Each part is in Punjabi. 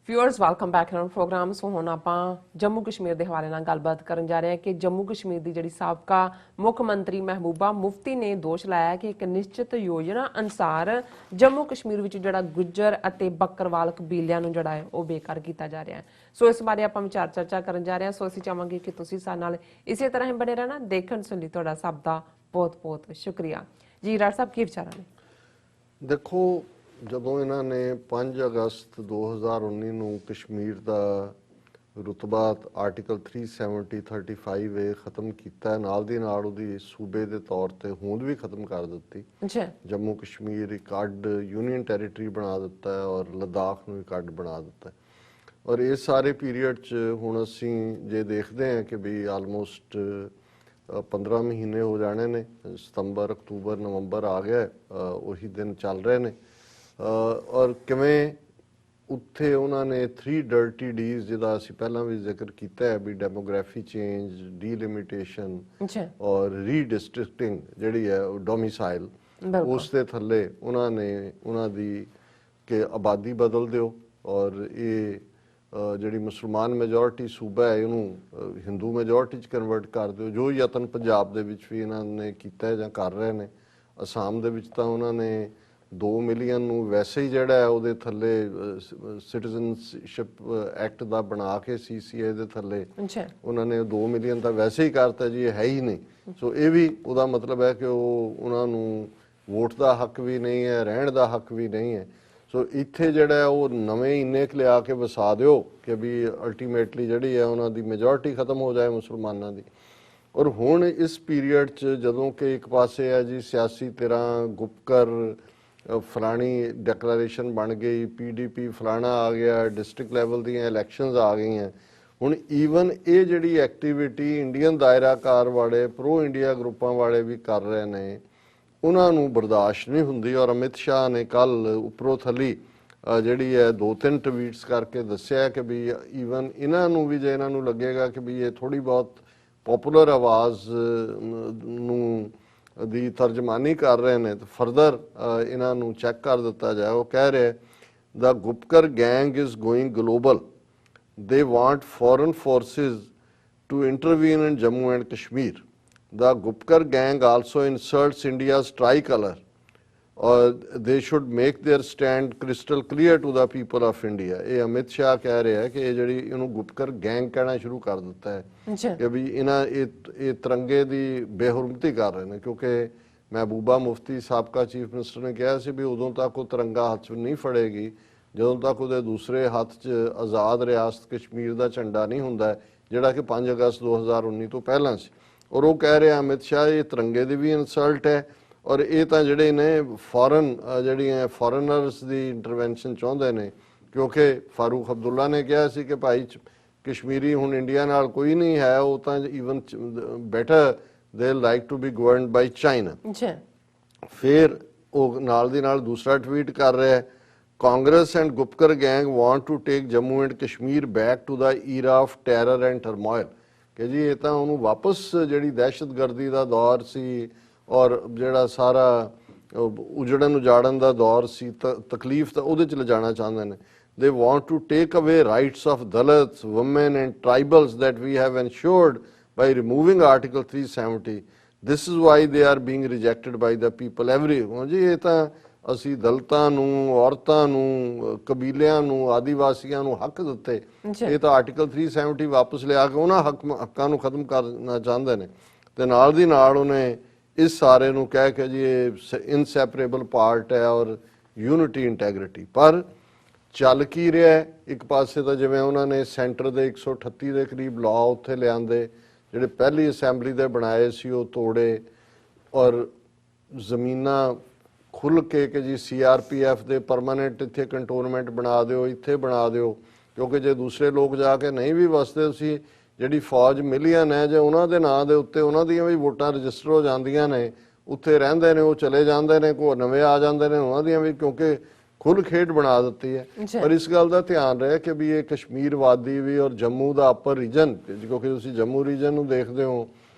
Viewers welcome back on program. So हुण आपां जम्मू कश्मीर के हवाले नाल गलबात करन जा रहे हैं कि जम्मू कश्मीर की जिहड़ी साबका मुख मंत्री महबूबा मुफ्ती ने दोष लाया कि एक निश्चित योजना अनुसार जम्मू कश्मीर विच जिहड़ा गुज्जर अते बकरवाल कबीलिਆਂ ਨੂੰ ਜਿਹੜਾ ਹੈ ਉਹ ਬੇਕਾਰ ਕੀਤਾ ਜਾ ਰਿਹਾ ਹੈ। सो इस बारे आपां विचार चर्चा करन जा रहे हैं। सो ਅਸੀਂ ਚਾਹਾਂਗੇ कि तुसीं ਸਾਡੇ ਨਾਲ इसे तरह ही बने रहना। देखण सुन ਲਈ ਤੁਹਾਡਾ ਸਭ ਦਾ बहुत बहुत शुक्रिया जी। राज साहब की विचार ने? देखो, ਜਦੋਂ ਇਹਨਾਂ ਨੇ 5 ਅਗਸਤ 2019 ਨੂੰ ਕਸ਼ਮੀਰ ਦਾ ਰੁਤਬਾ ਆਰਟੀਕਲ 370-35 ਖਤਮ ਕੀਤਾ, ਨਾਲ ਦੀ ਨਾਲ ਉਹਦੀ ਸੂਬੇ ਦੇ ਤੌਰ ਤੇ ਹੋਂਦ ਵੀ ਖਤਮ ਕਰ ਦਿੱਤੀ। ਜੰਮੂ ਕਸ਼ਮੀਰ ਇੱਕ ਅੱਡ ਯੂਨੀਅਨ ਟੈਰੀਟਰੀ ਬਣਾ ਦਿੱਤਾ ਹੈ ਔਰ ਲੱਦਾਖ ਨੂੰ ਇੱਕ ਅੱਡ ਬਣਾ ਦਿੱਤਾ ਹੈ। ਔਰ ਇਸ ਸਾਰੇ ਪੀਰੀਅਡ 'ਚ ਹੁਣ ਅਸੀਂ ਜੇ ਦੇਖਦੇ ਹਾਂ ਕਿ ਵੀ ਆਲਮੋਸਟ 15 ਮਹੀਨੇ ਹੋ ਜਾਣੇ ਨੇ, ਸਤੰਬਰ ਅਕਤੂਬਰ ਨਵੰਬਰ ਆ ਗਿਆ, ਉਹੀ ਦਿਨ ਚੱਲ ਰਹੇ ਨੇ। ਔਰ ਕਿਵੇਂ ਉੱਥੇ ਉਹਨਾਂ ਨੇ 3 ਡਰਟੀ ਡੀਜ਼ ਜਿਹਦਾ ਅਸੀਂ ਪਹਿਲਾਂ ਵੀ ਜ਼ਿਕਰ ਕੀਤਾ ਹੈ ਵੀ ਡੈਮੋਗ੍ਰਾਫੀ ਚੇਂਜ, ਡੀਲਿਮਿਟੇਸ਼ਨ ਔਰ ਰੀਡਿਸਟ੍ਰਿਕਟਿੰਗ ਜਿਹੜੀ ਹੈ ਉਹ ਡੋਮਿਸਾਈਲ, ਉਸ ਦੇ ਥੱਲੇ ਉਹਨਾਂ ਨੇ ਉਹਨਾਂ ਦੀ ਕਿ ਆਬਾਦੀ ਬਦਲ ਦਿਓ ਔਰ ਇਹ ਜਿਹੜੀ ਮੁਸਲਮਾਨ ਮੈਜੋਰਿਟੀ ਸੂਬਾ ਹੈ ਇਹਨੂੰ ਹਿੰਦੂ ਮੈਜੋਰਿਟੀ 'ਚ ਕਨਵਰਟ ਕਰ ਦਿਓ। ਜੋ ਯਤਨ ਪੰਜਾਬ ਦੇ ਵਿੱਚ ਵੀ ਇਹਨਾਂ ਨੇ ਕੀਤਾ ਜਾਂ ਕਰ ਰਹੇ ਨੇ। ਅਸਾਮ ਦੇ ਵਿੱਚ ਤਾਂ ਉਹਨਾਂ ਨੇ 2 ਮਿਲੀਅਨ ਨੂੰ ਵੈਸੇ ਹੀ ਜਿਹੜਾ ਹੈ ਉਹਦੇ ਥੱਲੇ ਸਿਟੀਜ਼ਨਸ਼ਿਪ ਐਕਟ ਦਾ ਬਣਾ ਕੇ CCA ਦੇ ਥੱਲੇ ਉਹਨਾਂ ਨੇ 2 ਮਿਲੀਅਨ ਦਾ ਵੈਸੇ ਹੀ ਕਰਤਾ ਜੀ, ਇਹ ਹੈ ਹੀ ਨਹੀਂ। ਸੋ ਇਹ ਵੀ ਉਹਦਾ ਮਤਲਬ ਹੈ ਕਿ ਉਹ ਉਹਨਾਂ ਨੂੰ ਵੋਟ ਦਾ ਹੱਕ ਵੀ ਨਹੀਂ ਹੈ, ਰਹਿਣ ਦਾ ਹੱਕ ਵੀ ਨਹੀਂ ਹੈ। ਸੋ ਇੱਥੇ ਜਿਹੜਾ ਉਹ ਨਵੇਂ ਇੰਨੇ ਕੁ ਲਿਆ ਕੇ ਵਸਾ ਦਿਓ ਕਿ ਵੀ ਅਲਟੀਮੇਟਲੀ ਜਿਹੜੀ ਹੈ ਉਹਨਾਂ ਦੀ ਮੈਜੋਰਿਟੀ ਖਤਮ ਹੋ ਜਾਏ ਮੁਸਲਮਾਨਾਂ ਦੀ। ਔਰ ਹੁਣ ਇਸ ਪੀਰੀਅਡ 'ਚ ਜਦੋਂ ਕਿ ਇੱਕ ਪਾਸੇ ਹੈ ਜੀ ਸਿਆਸੀ ਧਿਰਾਂ ਗੁਪਕਰ ਫਲਾਣੀ ਡੈਕਲੇਰੇਸ਼ਨ ਬਣ ਗਈ, PDP ਫਲਾਣਾ ਆ ਗਿਆ, ਡਿਸਟ੍ਰਿਕਟ ਲੈਵਲ ਦੀਆਂ ਇਲੈਕਸ਼ਨਸ ਆ ਗਈਆਂ। ਹੁਣ ਈਵਨ ਇਹ ਜਿਹੜੀ ਐਕਟੀਵਿਟੀ ਇੰਡੀਅਨ ਦਾਇਰਾਕਾਰ ਵਾਲੇ ਪ੍ਰੋ ਇੰਡੀਆ ਗਰੁੱਪਾਂ ਵਾਲੇ ਵੀ ਕਰ ਰਹੇ ਨੇ, ਉਹਨਾਂ ਨੂੰ ਬਰਦਾਸ਼ਤ ਨਹੀਂ ਹੁੰਦੀ। ਔਰ ਅਮਿਤ ਸ਼ਾਹ ਨੇ ਕੱਲ ਉੱਪਰੋਂ ਥੱਲੀ ਜਿਹੜੀ ਹੈ 2-3 ਟਵੀਟਸ ਕਰਕੇ ਦੱਸਿਆ ਕਿ ਵੀ ਈਵਨ ਇਹਨਾਂ ਨੂੰ ਵੀ ਜੇ ਇਹਨਾਂ ਨੂੰ ਲੱਗੇਗਾ ਕਿ ਵੀ ਇਹ ਥੋੜੀ ਬਹੁਤ ਪੋਪੂਲਰ ਆਵਾਜ਼ ਨੂੰ ਦੀ ਤਰਜਮਾਨੀ ਕਰ ਰਹੇ ਨੇ ਤਾਂ ਫਰਦਰ ਇਹਨਾਂ ਨੂੰ ਚੈੱਕ ਕਰ ਦਿੱਤਾ ਜਾਏ। ਉਹ ਕਹਿ ਰਹੇ ਦਾ Gupkar gang is going global, they want foreign forces to intervene in Jammu and Kashmir. The Gupkar gang also insults India's tricolor, or they should make their stand crystal clear to the people of India। ਇਹ ਅਮਿਤ ਸ਼ਾਹ ਕਹਿ ਰਿਹਾ ਹੈ ਕਿ ਇਹ ਜਿਹੜੀ ਇਹਨੂੰ ਗੁਪਕਰ ਗੈਂਗ ਕਹਿਣਾ ਸ਼ੁਰੂ ਕਰ ਦਿੱਤਾ ਹੈ ਕਿ ਵੀ ਇਹਨਾਂ ਇਹ ਤਿਰੰਗੇ ਦੀ ਬੇਹੁਰਮਤੀ ਕਰ ਰਹੇ ਨੇ। ਕਿਉਂਕਿ ਮਹਿਬੂਬਾ ਮੁਫਤੀ ਸਾਬਕਾ ਚੀਫ ਮਿਨਿਸਟਰ ਨੇ ਕਿਹਾ ਸੀ ਵੀ ਉਦੋਂ ਤੱਕ ਉਹ ਤਿਰੰਗਾ ਹੱਥ 'ਚ ਨਹੀਂ ਫੜੇਗੀ ਜਦੋਂ ਤੱਕ ਉਹਦੇ ਦੂਸਰੇ ਹੱਥ 'ਚ ਆਜ਼ਾਦ ਰਿਆਸਤ ਕਸ਼ਮੀਰ ਦਾ ਝੰਡਾ ਨਹੀਂ ਹੁੰਦਾ, ਜਿਹੜਾ ਕਿ 5 ਅਗਸਤ 2019 ਤੋਂ ਪਹਿਲਾਂ ਸੀ। ਔਰ ਉਹ ਕਹਿ ਰਿਹਾ ਅਮਿਤ ਸ਼ਾਹ ਇਹ ਤਿਰੰਗੇ ਦੀ ਵੀ ਇਨਸਲਟ ਹੈ ਔਰ ਇਹ ਤਾਂ ਜਿਹੜੇ ਨੇ ਫੋਰਨ ਜਿਹੜੀਆਂ ਫੋਰਨਰਸ ਦੀ ਇੰਟਰਵੈਂਸ਼ਨ ਚਾਹੁੰਦੇ ਨੇ। ਕਿਉਂਕਿ ਫਾਰੂਕ ਅਬਦੁੱਲਾ ਨੇ ਕਿਹਾ ਸੀ ਕਿ ਭਾਈ ਕਸ਼ਮੀਰੀ ਹੁਣ ਇੰਡੀਆ ਨਾਲ ਕੋਈ ਨਹੀਂ ਹੈ, ਉਹ ਤਾਂ even better they like to be governed by China. ਫਿਰ ਉਹ ਨਾਲ ਦੀ ਨਾਲ ਦੂਸਰਾ ਟਵੀਟ ਕਰ ਰਿਹਾ, Congress and Gupkar gang want to take Jammu and Kashmir back to the era of terror and turmoil. ਕਿ ਜੀ ਇਹ ਤਾਂ ਉਹਨੂੰ ਵਾਪਸ ਜਿਹੜੀ ਦਹਿਸ਼ਤਗਰਦੀ ਦਾ ਦੌਰ ਸੀ ਔਰ ਜਿਹੜਾ ਸਾਰਾ ਉਜੜਨ ਉਜਾੜਨ ਦਾ ਦੌਰ ਸੀ, ਤਕਲੀਫ ਤਾਂ ਉਹਦੇ 'ਚ ਲਿਜਾਣਾ ਚਾਹੁੰਦੇ ਨੇ। They want to take away rights of Dalits, woman and tribals that we have ensured by removing article 370। This is why they are being rejected by the people every. ਜੀ ਇਹ ਤਾਂ ਅਸੀਂ ਦਲਿਤਾਂ ਨੂੰ, ਔਰਤਾਂ ਨੂੰ, ਕਬੀਲਿਆਂ ਨੂੰ, ਆਦੀਵਾਸੀਆਂ ਨੂੰ ਹੱਕ ਦਿੱਤੇ, ਇਹ ਤਾਂ ਆਰਟੀਕਲ 370 ਵਾਪਸ ਲਿਆ ਕੇ ਉਹਨਾਂ ਹੱਕਾਂ ਨੂੰ ਖਤਮ ਕਰਨਾ ਚਾਹੁੰਦੇ ਨੇ। ਤੇ ਨਾਲ ਦੀ ਨਾਲ ਉਹਨੇ ਇਸ ਸਾਰੇ ਨੂੰ ਕਹਿ ਕੇ ਜੀ ਇਹ ਇਨਸੈਪਰੇਬਲ ਪਾਰਟ ਹੈ ਔਰ ਯੂਨਿਟੀ ਇੰਟੈਗਰਿਟੀ। ਪਰ ਚੱਲ ਕੀ ਰਿਹਾ, ਇੱਕ ਪਾਸੇ ਤਾਂ ਜਿਵੇਂ ਉਹਨਾਂ ਨੇ ਸੈਂਟਰ ਦੇ 138 ਦੇ ਕਰੀਬ ਲਾਅ ਉੱਥੇ ਲਿਆਂਦੇ, ਜਿਹੜੇ ਪਹਿਲੀ ਅਸੈਂਬਲੀ ਦੇ ਬਣਾਏ ਸੀ ਉਹ ਤੋੜੇ ਔਰ ਜ਼ਮੀਨਾਂ ਖੁੱਲ੍ਹ ਕੇ ਕਿ ਜੀ CRPF ਦੇ ਪਰਮਾਨੈਂਟ ਇੱਥੇ ਕੰਟੋਨਮੈਂਟ ਬਣਾ ਦਿਓ, ਇੱਥੇ ਬਣਾ ਦਿਓ। ਕਿਉਂਕਿ ਜੇ ਦੂਸਰੇ ਲੋਕ ਜਾ ਕੇ ਨਹੀਂ ਵੀ ਵਸਦੇ, ਤੁਸੀਂ ਜਿਹੜੀ ਫੌਜ ਮਿਲੀਅਨ ਹੈ ਜੇ ਉਹਨਾਂ ਦੇ ਨਾਂ ਦੇ ਉੱਤੇ ਉਹਨਾਂ ਦੀਆਂ ਵੀ ਵੋਟਾਂ ਰਜਿਸਟਰ ਹੋ ਜਾਂਦੀਆਂ ਨੇ, ਉੱਥੇ ਰਹਿੰਦੇ ਨੇ, ਉਹ ਚਲੇ ਜਾਂਦੇ ਨੇ, ਕੋਈ ਨਵੇਂ ਆ ਜਾਂਦੇ ਨੇ, ਉਹਨਾਂ ਦੀਆਂ ਵੀ ਕਿਉਂਕਿ ਖੁੱਲ੍ਹ ਖੇਡ ਬਣਾ ਦਿੱਤੀ ਹੈ। ਪਰ ਇਸ ਗੱਲ ਦਾ ਧਿਆਨ ਰਹੇ ਕਿ ਵੀ ਇਹ ਕਸ਼ਮੀਰ ਵਾਦੀ ਵੀ ਔਰ ਜੰਮੂ ਦਾ ਅਪਰ ਰੀਜਨ, ਕਿਉਂਕਿ ਤੁਸੀਂ ਜੰਮੂ ਰੀਜਨ ਨੂੰ ਦੇਖਦੇ ਹੋ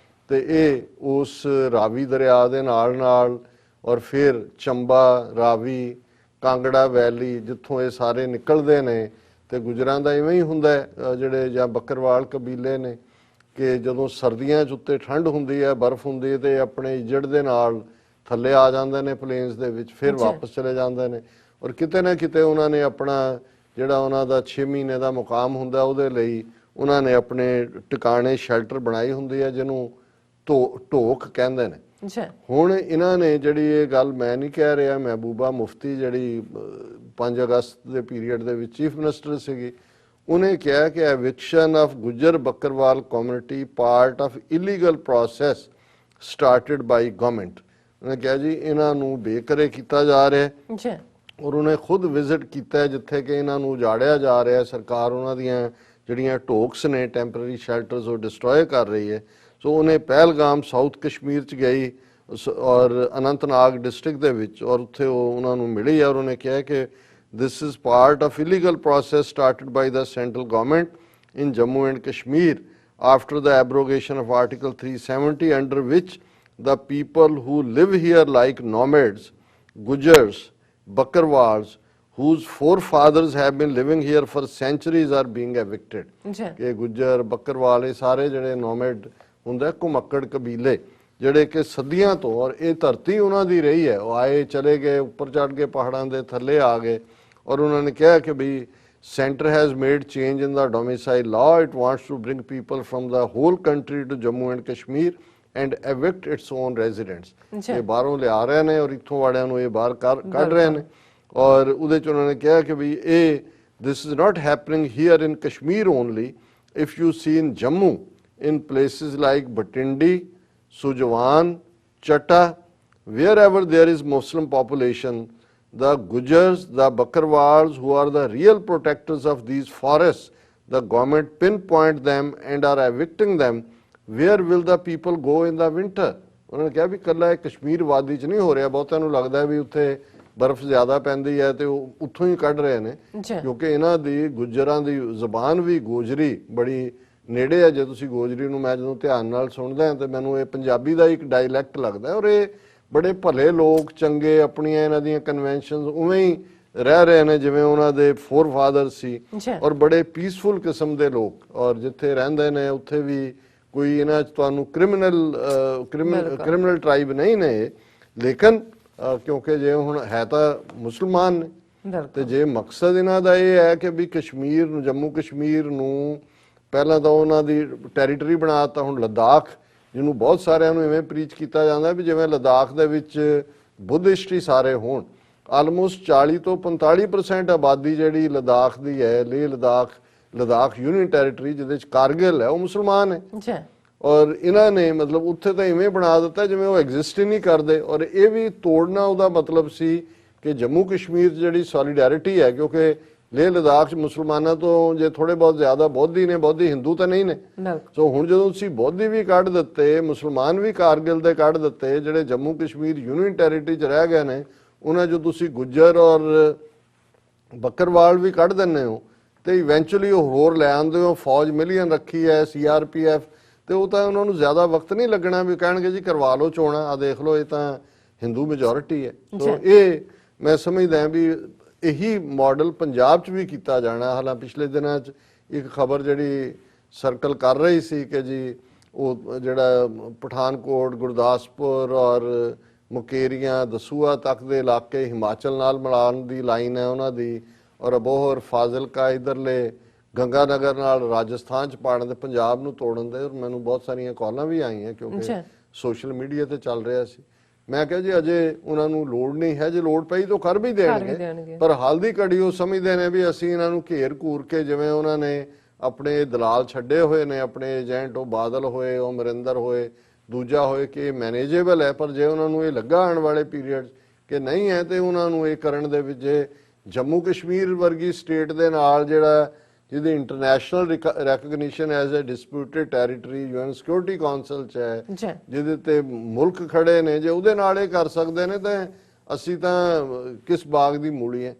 ਤੇ ਇਹ ਉਸ ਰਾਵੀ ਦਰਿਆ ਦੇ ਨਾਲ ਔਰ ਫਿਰ ਚੰਬਾ, ਰਾਵੀ, ਕਾਂਗੜਾ ਵੈਲੀ ਜਿੱਥੋਂ ਇਹ ਸਾਰੇ ਨਿਕਲਦੇ ਨੇ ਤੇ ਗੁਜਰਾਂ ਦਾ ਇਵੇਂ ਹੀ ਹੁੰਦਾ ਹੈ, ਜਿਹੜੇ ਜਾਂ ਬੱਕਰਵਾਲ ਕਬੀਲੇ ਨੇ ਕਿ ਜਦੋਂ ਸਰਦੀਆਂ 'ਚ ਉੱਤੇ ਠੰਡ ਹੁੰਦੀ ਹੈ, ਬਰਫ਼ ਹੁੰਦੀ ਹੈ, ਤੇ ਆਪਣੇ ਇੱਜੜ ਦੇ ਨਾਲ ਥੱਲੇ ਆ ਜਾਂਦੇ ਨੇ ਪਲੇਨਸ ਦੇ ਵਿੱਚ, ਫਿਰ ਵਾਪਸ ਚਲੇ ਜਾਂਦੇ ਨੇ। ਔਰ ਕਿਤੇ ਨਾ ਕਿਤੇ ਉਹਨਾਂ ਨੇ ਆਪਣਾ ਜਿਹੜਾ ਉਹਨਾਂ ਦਾ 6 ਮਹੀਨੇ ਦਾ ਮੁਕਾਮ ਹੁੰਦਾ ਉਹਦੇ ਲਈ ਉਹਨਾਂ ਨੇ ਆਪਣੇ ਟਿਕਾਣੇ ਸ਼ੈਲਟਰ ਬਣਾਈ ਹੁੰਦੀ ਹੈ, ਜਿਹਨੂੰ ਢੋਕ ਕਹਿੰਦੇ ਨੇ। ਹੁਣ ਇਹਨਾਂ ਨੇ ਜਿਹੜੀ ਇਹ ਗੱਲ ਮੈਂ ਨਹੀਂ ਕਹਿ ਰਿਹਾ, ਮਹਿਬੂਬਾ ਮੁਫਤੀ ਜਿਹੜੀ 5 ਅਗਸਤ ਦੇ ਪੀਰੀਅਡ ਦੇ ਵਿੱਚ ਚੀਫ ਮਿਨਿਸਟਰ ਸੀਗੀ, ਉਹਨੇ ਕਿਹਾ ਕਿ eviction of Gujjar Bakarwal community part of illegal process started by government. ਉਹਨੇ ਕਿਹਾ ਜੀ ਇਹਨਾਂ ਨੂੰ ਬੇਕਰੇ ਕੀਤਾ ਜਾ ਰਿਹਾ ਹੈ, ਔਰ ਉਹਨੇ ਖੁਦ ਵਿਜ਼ਿਟ ਕੀਤਾ ਜਿੱਥੇ ਕਿ ਇਹਨਾਂ ਨੂੰ ਉਜਾੜਿਆ ਜਾ ਰਿਹਾ। ਸਰਕਾਰ ਉਹਨਾਂ ਦੀਆਂ ਜਿਹੜੀਆਂ ਢੋਕਸ ਨੇ ਟੈਂਪਰੇਰੀ ਸ਼ੈਲਟਰਸ ਉਹ ਡਿਸਟਰੋਏ ਕਰ ਰਹੀ ਹੈ। ਸੋ ਉਹਨੇ ਪਹਿਲਗਾਮ ਸਾਊਥ ਕਸ਼ਮੀਰ 'ਚ ਗਈ ਔਰ ਅਨੰਤਨਾਗ ਡਿਸਟ੍ਰਿਕਟ ਦੇ ਵਿੱਚ, ਔਰ ਉੱਥੇ ਉਹ ਉਹਨਾਂ ਨੂੰ ਮਿਲੀ ਔਰ ਉਹਨੇ ਕਿਹਾ ਕਿ this is part of illegal process started by the central government in Jammu and Kashmir after the abrogation of Article 370, under which the people who live here like nomads, Gujars, Bakarwals, whose forefathers have been living here for centuries are being evicted। ਕਿ ਗੁੱਜਰ ਬੱਕਰਵਾਲ ਇਹ ਸਾਰੇ ਜਿਹੜੇ ਨੋਮੈਡ ਹੁੰਦੇ ਘੁਮੱਕੜ ਕਬੀਲੇ ਜਿਹੜੇ ਕਿ ਸਦੀਆਂ ਤੋਂ, ਔਰ ਇਹ ਧਰਤੀ ਉਹਨਾਂ ਦੀ ਰਹੀ ਹੈ, ਉਹ ਆਏ ਚਲੇ ਗਏ, ਉੱਪਰ ਚੜ੍ਹ ਕੇ ਪਹਾੜਾਂ ਦੇ ਥੱਲੇ ਆ ਗਏ। ਔਰ ਉਹਨਾਂ ਨੇ ਕਿਹਾ ਕਿ ਵੀ center has made change in the domicile law, it wants to bring people from the whole country to Jammu and Kashmir and evict its own residents। ਇਹ ਬਾਹਰੋਂ ਲਿਆ ਰਹੇ ਨੇ ਔਰ ਇੱਥੋਂ ਵਾਲਿਆਂ ਨੂੰ ਇਹ ਬਾਹਰ ਕੱਢ ਰਹੇ ਨੇ। ਔਰ ਉਹਦੇ ਚ ਉਹਨਾਂ ਨੇ ਕਿਹਾ ਕਿ ਵੀ ਇਹ this is not happening here in Kashmir only, if you see in Jammu, in places like Bhatindi, Sujwan, Chatta, wherever there is Muslim population, the Gujars, the Bakarwals, who are the real protectors of these forests, the government pinpoint them and are evicting them, where will the people go in the winter? ਉਹਨਾਂ ਨੇ ਕਿਹਾ ਵੀ ਕੱਲਾ ਇਹ ਕਸ਼ਮੀਰ ਵਾਦੀ 'ਚ ਨਹੀਂ ਹੋ ਰਿਹਾ, ਬਹੁਤਿਆਂ ਨੂੰ ਲੱਗਦਾ ਵੀ ਉੱਥੇ ਬਰਫ਼ ਜ਼ਿਆਦਾ ਪੈਂਦੀ ਹੈ ਤੇ ਉਹ ਉੱਥੋਂ ਹੀ ਕੱਢ ਰਹੇ ਨੇ, ਕਿਉਂਕਿ ਇਹਨਾਂ ਦੀ ਗੁੱਜਰਾਂ ਦੀ ਜ਼ੁਬਾਨ ਵੀ ਗੋਜਰੀ ਬੜੀ ਨੇੜੇ ਹੈ। ਜੇ ਤੁਸੀਂ ਗੋਜਰੀ ਨੂੰ ਮੈਂ ਜਦੋਂ ਧਿਆਨ ਨਾਲ ਸੁਣਦਾ ਹਾਂ ਤੇ ਮੈਨੂੰ ਇਹ ਪੰਜਾਬੀ ਦਾ ਇੱਕ ਡਾਇਲੈਕਟ ਲੱਗਦਾ, ਔਰ ਇਹ ਬੜੇ ਭਲੇ ਲੋਕ, ਚੰਗੇ, ਆਪਣੀਆਂ ਇਹਨਾਂ ਦੀਆਂ ਕਨਵੈਨਸ਼ਨਸ ਉਵੇਂ ਹੀ ਰਹਿ ਰਹੇ ਨੇ ਜਿਵੇਂ ਉਹਨਾਂ ਦੇ ਫੋਰਫਾਦਰ ਸੀ, ਔਰ ਬੜੇ ਪੀਸਫੁਲ ਕਿਸਮ ਦੇ ਲੋਕ। ਔਰ ਜਿੱਥੇ ਰਹਿੰਦੇ ਨੇ ਉੱਥੇ ਵੀ ਕੋਈ ਇਹਨਾਂ 'ਚ ਤੁਹਾਨੂੰ ਕ੍ਰਿਮੀਨਲ ਟ੍ਰਾਈਬ ਨਹੀਂ ਨੇ, ਲੇਕਿਨ ਕਿਉਂਕਿ ਜੇ ਹੁਣ ਹੈ ਤਾਂ ਮੁਸਲਮਾਨ ਨੇ, ਤੇ ਜੇ ਮਕਸਦ ਇਹਨਾਂ ਦਾ ਇਹ ਹੈ ਕਿ ਵੀ ਕਸ਼ਮੀਰ ਨੂੰ, ਜੰਮੂ ਕਸ਼ਮੀਰ ਨੂੰ ਪਹਿਲਾਂ ਤਾਂ ਉਹਨਾਂ ਦੀ ਟੈਰੀਟਰੀ ਬਣਾਤਾ, ਹੁਣ ਲੱਦਾਖ ਜਿਹਨੂੰ ਬਹੁਤ ਸਾਰਿਆਂ ਨੂੰ ਇਵੇਂ ਪ੍ਰੀਚ ਕੀਤਾ ਜਾਂਦਾ ਵੀ ਜਿਵੇਂ ਲੱਦਾਖ ਦੇ ਵਿੱਚ ਬੁੱਧਿਸਟ ਹੀ ਸਾਰੇ ਹੋਣ। ਆਲਮੋਸਟ 40 ਤੋਂ 45% ਆਬਾਦੀ ਜਿਹੜੀ ਲੱਦਾਖ ਦੀ ਹੈ, ਲੇਹ ਲੱਦਾਖ ਯੂਨੀਅਨ ਟੈਰੀਟਰੀ ਜਿਹਦੇ ਚ ਕਾਰਗਿਲ ਹੈ, ਉਹ ਮੁਸਲਮਾਨ ਹੈ। ਔਰ ਇਹਨਾਂ ਨੇ ਮਤਲਬ ਉੱਥੇ ਤਾਂ ਇਵੇਂ ਬਣਾ ਦਿੱਤਾ ਜਿਵੇਂ ਉਹ ਐਗਜ਼ਿਸਟ ਹੀ ਨਹੀਂ ਕਰਦੇ। ਔਰ ਇਹ ਵੀ ਤੋੜਨਾ ਉਹਦਾ ਮਤਲਬ ਸੀ ਕਿ ਜੰਮੂ ਕਸ਼ਮੀਰ 'ਚ ਜਿਹੜੀ ਸੋਲੀਡੈਰਿਟੀ ਹੈ, ਕਿਉਂਕਿ ਲੇਹ ਲੱਦਾਖ 'ਚ ਮੁਸਲਮਾਨਾਂ ਤੋਂ ਜੇ ਥੋੜੇ ਬਹੁਤ ਜ਼ਿਆਦਾ ਬੋਧੀ ਨੇ, ਬੋਧੀ ਹਿੰਦੂ ਤਾਂ ਨਹੀਂ ਨੇ। ਸੋ ਹੁਣ ਜਦੋਂ ਤੁਸੀਂ ਬੋਧੀ ਵੀ ਕੱਢ ਦਿੱਤੇ, ਮੁਸਲਮਾਨ ਵੀ ਕਾਰਗਿਲ ਦੇ ਕੱਢ ਦਿੱਤੇ, ਜਿਹੜੇ ਜੰਮੂ ਕਸ਼ਮੀਰ ਯੂਨੀਅਨ ਟੈਰੀਟਰੀ 'ਚ ਰਹਿ ਗਏ ਨੇ ਉਹਨਾਂ 'ਚੋਂ ਤੁਸੀਂ ਗੁੱਜਰ ਔਰ ਬੱਕਰਵਾਲ ਵੀ ਕੱਢ ਦਿੰਦੇ ਹੋ, ਤੇ ਇਵੈਂਚੁਅਲੀ ਉਹ ਹੋਰ ਲੈ ਆਉਂਦੇ ਹੋ। ਫੌਜ ਮਿਲੀਅਨ ਰੱਖੀ ਹੈ, CRPF, ਤੇ ਉਹ ਤਾਂ ਉਹਨਾਂ ਨੂੰ ਜ਼ਿਆਦਾ ਵਕਤ ਨਹੀਂ ਲੱਗਣਾ ਵੀ ਕਹਿਣਗੇ ਜੀ ਕਰਵਾ ਲਓ ਚੋਣਾਂ, ਆ ਦੇਖ ਲਓ ਇਹ ਤਾਂ ਹਿੰਦੂ ਮੈਜੋਰਿਟੀ ਹੈ। ਸੋ ਇਹ ਮੈਂ ਸਮਝਦਾ ਵੀ ਇਹੀ ਮਾਡਲ ਪੰਜਾਬ 'ਚ ਵੀ ਕੀਤਾ ਜਾਣਾ। ਹਾਲਾਂ ਪਿਛਲੇ ਦਿਨਾਂ 'ਚ ਇੱਕ ਖਬਰ ਜਿਹੜੀ ਸਰਕਲ ਕਰ ਰਹੀ ਸੀ ਕਿ ਜੀ ਉਹ ਜਿਹੜਾ ਪਠਾਨਕੋਟ, ਗੁਰਦਾਸਪੁਰ ਔਰ ਮੁਕੇਰੀਆਂ, ਦਸੂਆ ਤੱਕ ਦੇ ਇਲਾਕੇ ਹਿਮਾਚਲ ਨਾਲ ਮਿਲਾਉਣ ਦੀ ਲਾਈਨ ਹੈ ਉਹਨਾਂ ਦੀ, ਔਰ ਅਬੋਹਰ, ਫਾਜ਼ਿਲਕਾ, ਇਧਰਲੇ ਗੰਗਾਨਗਰ ਨਾਲ ਰਾਜਸਥਾਨ 'ਚ ਪਾੜਨ ਦੇ, ਪੰਜਾਬ ਨੂੰ ਤੋੜਨ ਦੇ। ਔਰ ਮੈਨੂੰ ਬਹੁਤ ਸਾਰੀਆਂ ਕਾਲਾਂ ਵੀ ਆਈਆਂ ਕਿਉਂਕਿ ਸੋਸ਼ਲ ਮੀਡੀਆ ਤੇ ਚੱਲ ਰਿਹਾ ਸੀ। ਮੈਂ ਕਿਹਾ ਜੀ ਅਜੇ ਉਹਨਾਂ ਨੂੰ ਲੋੜ ਨਹੀਂ ਹੈ, ਜੇ ਲੋੜ ਪਈ ਤਾਂ ਕਰ ਵੀ ਦੇਣਗੇ, ਪਰ ਹਾਲ ਦੀ ਘੜੀ ਉਹ ਸਮਝਦੇ ਨੇ ਵੀ ਅਸੀਂ ਇਹਨਾਂ ਨੂੰ ਘੇਰ ਘੂਰ ਕੇ, ਜਿਵੇਂ ਉਹਨਾਂ ਨੇ ਆਪਣੇ ਦਲਾਲ ਛੱਡੇ ਹੋਏ ਨੇ, ਆਪਣੇ ਏਜੰਟ, ਉਹ ਬਾਦਲ ਹੋਏ, ਉਹ ਅਮਰਿੰਦਰ ਹੋਏ, ਦੂਜਾ ਹੋਏ, ਕਿ ਇਹ ਮੈਨੇਜੇਬਲ ਹੈ। ਪਰ ਜੇ ਉਹਨਾਂ ਨੂੰ ਇਹ ਲੱਗਾ ਆਉਣ ਵਾਲੇ ਪੀਰੀਅਡ ਕਿ ਨਹੀਂ ਹੈ, ਤੇ ਉਹਨਾਂ ਨੂੰ ਇਹ ਕਰਨ ਦੇ ਵਿੱਚ ਜੰਮੂ ਕਸ਼ਮੀਰ ਵਰਗੀ ਸਟੇਟ ਦੇ ਨਾਲ ਜਿਹੜਾ ਜਿਹਦੀ international recognition as a disputed territory UN security council 'ਚ ਹੈ, ਜਿਹਦੇ ਤੇ ਮੁਲਕ ਖੜੇ ਨੇ, ਜੇ ਉਹਦੇ ਨਾਲ ਇਹ ਕਰ ਸਕਦੇ ਨੇ ਤਾਂ ਅਸੀਂ ਤਾਂ ਕਿਸ ਬਾਗ ਦੀ ਮੂਲੀ ਹੈ।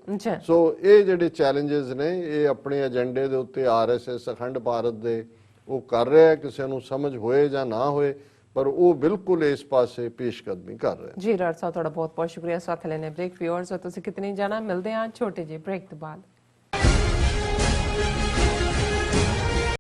ਸੋ ਇਹ ਜਿਹੜੇ ਚੈਲੰਜਸ ਨੇ ਇਹ ਆਪਣੇ ਏਜੰਡੇ ਦੇ ਉੱਤੇ RSS ਅਖੰਡ ਭਾਰਤ ਦੇ ਉਹ ਕਰ ਰਿਹਾ, ਕਿਸੇ ਨੂੰ ਸਮਝ ਹੋਏ ਜਾਂ ਨਾ ਹੋਏ, ਪਰ ਉਹ ਬਿਲਕੁਲ ਇਸ ਪਾਸੇ ਪੇਸ਼ਕਦਮੀ ਕਰ ਰਿਹਾ। ਜੀ ਰਾਜ ਸਾਹਿਬ, ਤੁਹਾਡਾ ਬਹੁਤ ਬਹੁਤ ਸ਼ੁਕਰੀਆ ਸਾਥ ਲੈਣੇ। ਬ੍ਰੇਕ ਵਿਊਅਰਸ, ਤੁਸੀਂ ਕਿਤਨੇ ਜਾਣਾ, ਮਿਲਦੇ ਹਾਂ ਛੋਟੇ ਜਿਹੇ ਬ੍ਰੇਕ ਤੋਂ ਬਾਅਦ।